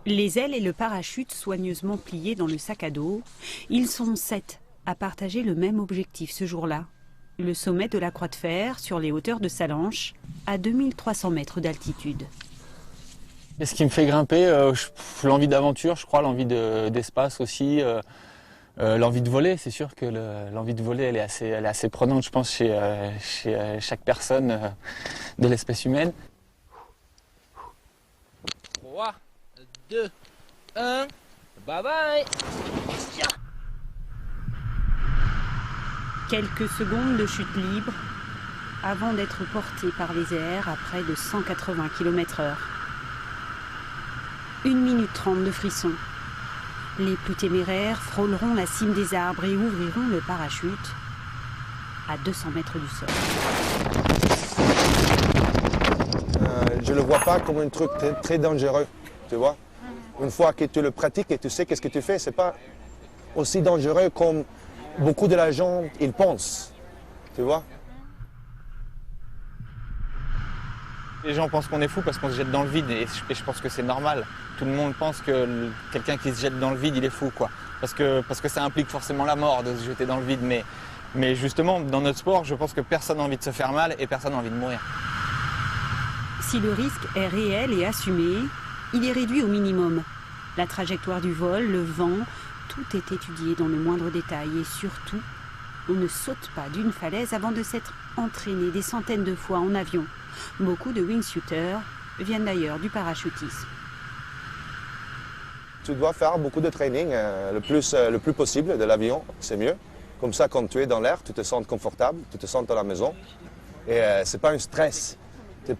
Les ailes et le parachute soigneusement pliés dans le sac à dos, ils sont 7 à partager le même objectif ce jour-là. Le sommet de la Croix de Fer, sur les hauteurs de Sallanches, à 2300 mètres d'altitude. Et ce qui me fait grimper, l'envie d'aventure, je crois, l'envie d'espace aussi, l'envie de voler. C'est sûr que l'envie de voler, elle est assez prenante, je pense, chez chaque personne de l'espèce humaine. 3, 2, 1, bye bye. Quelques secondes de chute libre avant d'être porté par les airs à près de 180 km/h. 1 minute 30 de frisson. Les plus téméraires frôleront la cime des arbres et ouvriront le parachute à 200 mètres du sol. Je ne le vois pas comme un truc très dangereux, tu vois. Une fois que tu le pratiques et tu sais qu'est-ce que tu fais, c'est pas aussi dangereux comme beaucoup de gens ils pensent, tu vois. Les gens pensent qu'on est fou parce qu'on se jette dans le vide et je pense que c'est normal. Tout le monde pense que quelqu'un qui se jette dans le vide, il est fou, quoi. Parce que ça implique forcément la mort de se jeter dans le vide. Mais justement, dans notre sport, je pense que personne n'a envie de se faire mal et personne n'a envie de mourir. Si le risque est réel et assumé, il est réduit au minimum. La trajectoire du vol, le vent, tout est étudié dans le moindre détail et surtout, on ne saute pas d'une falaise avant de s'être entraîné des centaines de fois en avion. Beaucoup de wingsuiters viennent d'ailleurs du parachutisme. Tu dois faire beaucoup de training, le plus possible de l'avion, c'est mieux. Comme ça, quand tu es dans l'air, tu te sens confortable, tu te sens à la maison. Et c'est pas un stress.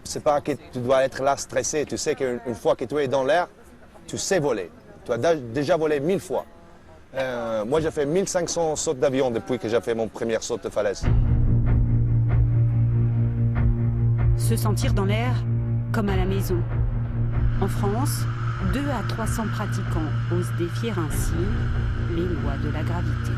C'est pas que tu dois être là stressé. Tu sais qu'une fois que tu es dans l'air, tu sais voler. Tu as déjà volé 1000 fois. Moi, j'ai fait 1500 sauts d'avion depuis que j'ai fait mon premier saut de falaise. Se sentir dans l'air comme à la maison. En France, 2 à 300 pratiquants osent défier ainsi les lois de la gravité.